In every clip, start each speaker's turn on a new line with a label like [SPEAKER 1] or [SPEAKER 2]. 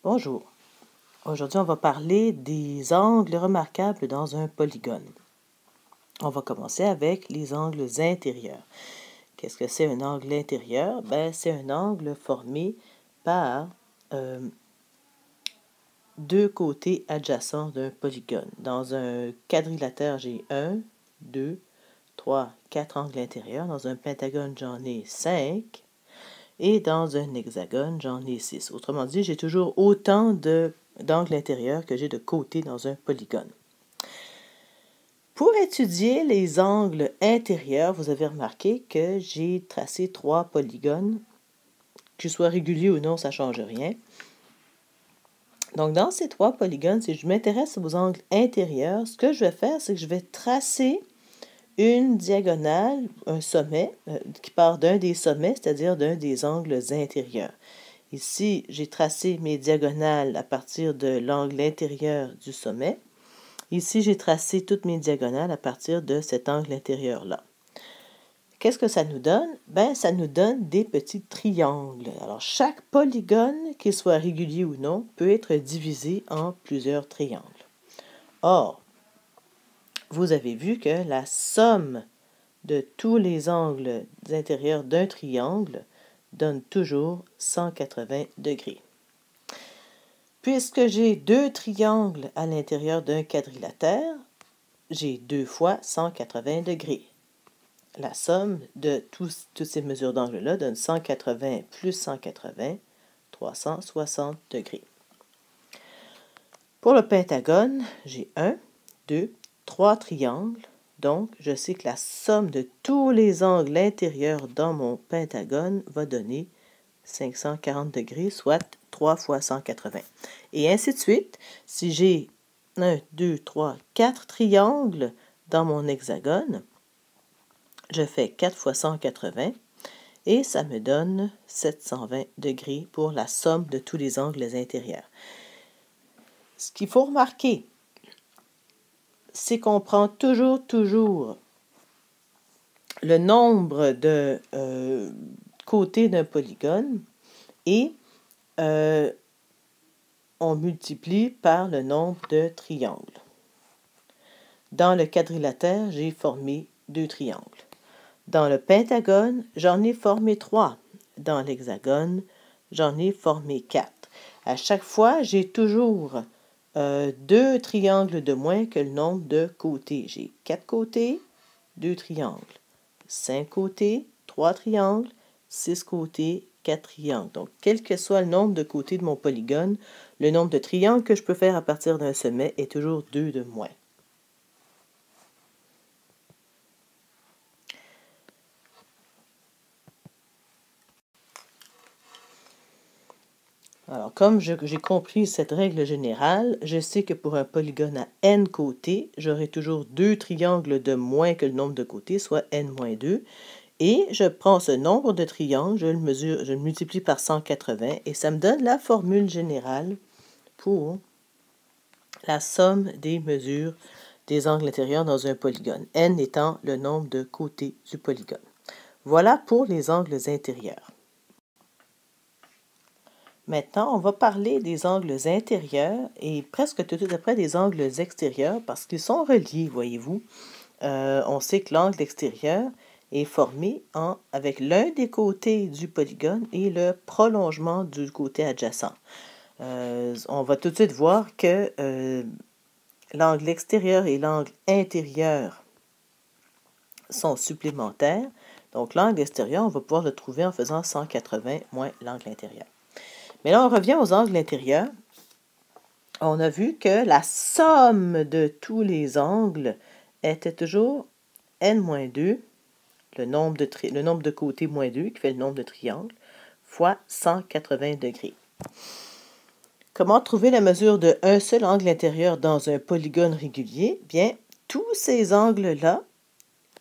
[SPEAKER 1] Bonjour. Aujourd'hui, on va parler des angles remarquables dans un polygone. On va commencer avec les angles intérieurs. Qu'est-ce que c'est un angle intérieur? C'est un angle formé par deux côtés adjacents d'un polygone. Dans un quadrilatère, j'ai 1, 2, 3, 4 angles intérieurs. Dans un pentagone, j'en ai 5. Et dans un hexagone, j'en ai 6. Autrement dit, j'ai toujours autant d'angles intérieurs que j'ai de côtés dans un polygone. Pour étudier les angles intérieurs, vous avez remarqué que j'ai tracé 3 polygones. Qu'ils soient réguliers ou non, ça ne change rien. Donc, dans ces 3 polygones, si je m'intéresse aux angles intérieurs, ce que je vais faire, c'est que je vais tracer une diagonale, un sommet, qui part d'un des sommets, c'est-à-dire d'un des angles intérieurs. Ici, j'ai tracé mes diagonales à partir de l'angle intérieur du sommet. Ici, j'ai tracé toutes mes diagonales à partir de cet angle intérieur-là. Qu'est-ce que ça nous donne? Ça nous donne des petits triangles. Alors, chaque polygone, qu'il soit régulier ou non, peut être divisé en plusieurs triangles. Or, vous avez vu que la somme de tous les angles intérieurs d'un triangle donne toujours 180 degrés. Puisque j'ai 2 triangles à l'intérieur d'un quadrilatère, j'ai 2 fois 180 degrés. La somme de toutes ces mesures d'angle-là donne 180 plus 180, 360 degrés. Pour le pentagone, j'ai 1, 2, 3 triangles. Donc, je sais que la somme de tous les angles intérieurs dans mon pentagone va donner 540 degrés, soit 3 fois 180. Et ainsi de suite, si j'ai 1, 2, 3, 4 triangles dans mon hexagone, je fais 4 fois 180 et ça me donne 720 degrés pour la somme de tous les angles intérieurs. Ce qu'il faut remarquer, c'est qu'on prend toujours le nombre de côtés d'un polygone et on multiplie par le nombre de triangles. Dans le quadrilatère, j'ai formé 2 triangles. Dans le pentagone, j'en ai formé 3. Dans l'hexagone, j'en ai formé 4. À chaque fois, j'ai toujours 2 triangles de moins que le nombre de côtés. J'ai 4 côtés, 2 triangles. 5 côtés, 3 triangles. 6 côtés, 4 triangles. Donc, quel que soit le nombre de côtés de mon polygone, le nombre de triangles que je peux faire à partir d'un sommet est toujours 2 de moins. Alors, comme j'ai compris cette règle générale, je sais que pour un polygone à n côtés, j'aurai toujours 2 triangles de moins que le nombre de côtés, soit n-2. Et je prends ce nombre de triangles, je le multiplie par 180 et ça me donne la formule générale pour la somme des mesures des angles intérieurs dans un polygone, n étant le nombre de côtés du polygone. Voilà pour les angles intérieurs. Maintenant, on va parler des angles intérieurs et presque tout après des angles extérieurs parce qu'ils sont reliés, voyez-vous. On sait que l'angle extérieur est formé avec l'un des côtés du polygone et le prolongement du côté adjacent. On va tout de suite voir que l'angle extérieur et l'angle intérieur sont supplémentaires. Donc, l'angle extérieur, on va pouvoir le trouver en faisant 180 moins l'angle intérieur. Mais là, on revient aux angles intérieurs. On a vu que la somme de tous les angles était toujours n-2, le nombre de côtés moins 2, qui fait le nombre de triangles, fois 180 degrés. Comment trouver la mesure d'un seul angle intérieur dans un polygone régulier? Bien, tous ces angles-là,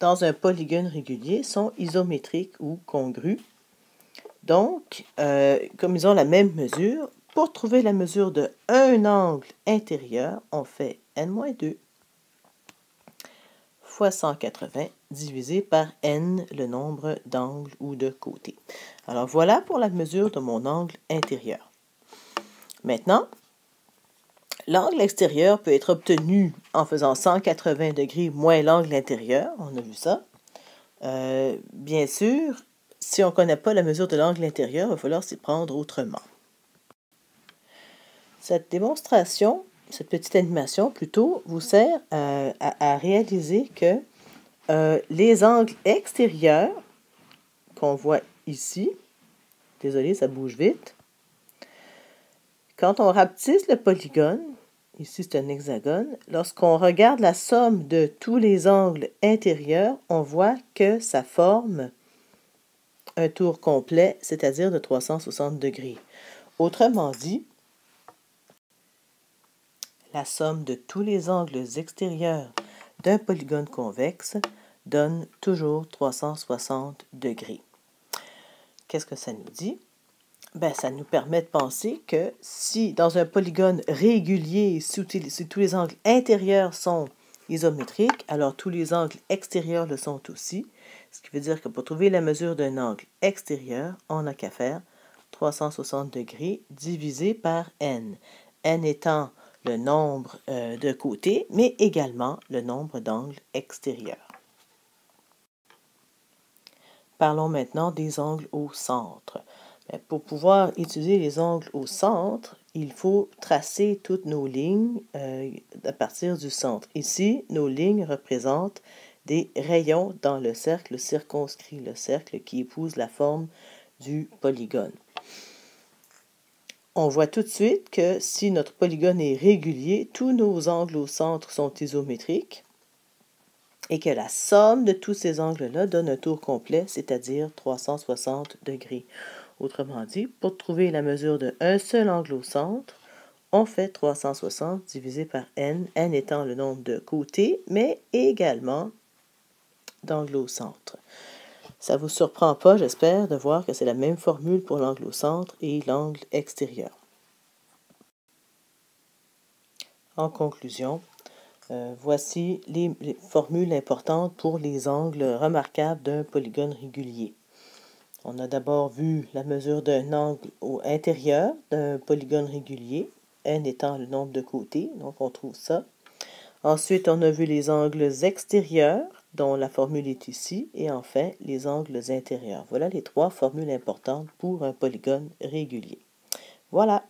[SPEAKER 1] dans un polygone régulier, sont isométriques ou congrus. Donc, comme ils ont la même mesure, pour trouver la mesure d'un angle intérieur, on fait n-2 fois 180 divisé par n, le nombre d'angles ou de côtés. Alors, voilà pour la mesure de mon angle intérieur. Maintenant, l'angle extérieur peut être obtenu en faisant 180 degrés moins l'angle intérieur. On a vu ça. Bien sûr, si on ne connaît pas la mesure de l'angle intérieur, il va falloir s'y prendre autrement. Cette démonstration, cette petite animation plutôt, vous sert à réaliser que les angles extérieurs qu'on voit ici, désolé, ça bouge vite, quand on rapetisse le polygone, ici c'est un hexagone, lorsqu'on regarde la somme de tous les angles intérieurs, on voit que ça forme un tour complet, c'est-à-dire de 360 degrés. Autrement dit, la somme de tous les angles extérieurs d'un polygone convexe donne toujours 360 degrés. Qu'est-ce que ça nous dit? Ben, ça nous permet de penser que si dans un polygone régulier, si tous les angles intérieurs sont isométriques, alors tous les angles extérieurs le sont aussi. Ce qui veut dire que pour trouver la mesure d'un angle extérieur, on n'a qu'à faire 360 degrés divisé par n. N étant le nombre de côtés, mais également le nombre d'angles extérieurs. Parlons maintenant des angles au centre. Pour pouvoir étudier les angles au centre, il faut tracer toutes nos lignes à partir du centre. Ici, nos lignes représentent des rayons dans le cercle circonscrit, le cercle qui épouse la forme du polygone. On voit tout de suite que si notre polygone est régulier, tous nos angles au centre sont isométriques et que la somme de tous ces angles-là donne un tour complet, c'est-à-dire 360 degrés. Autrement dit, pour trouver la mesure d'un seul angle au centre, on fait 360 divisé par n, n étant le nombre de côtés, mais également d'angles au centre. Ça ne vous surprend pas, j'espère, de voir que c'est la même formule pour l'angle au centre et l'angle extérieur. En conclusion, voici les formules importantes pour les angles remarquables d'un polygone régulier. On a d'abord vu la mesure d'un angle au intérieur d'un polygone régulier, n étant le nombre de côtés, donc on trouve ça. Ensuite, on a vu les angles extérieurs, dont la formule est ici, et enfin les angles intérieurs. Voilà les trois formules importantes pour un polygone régulier. Voilà.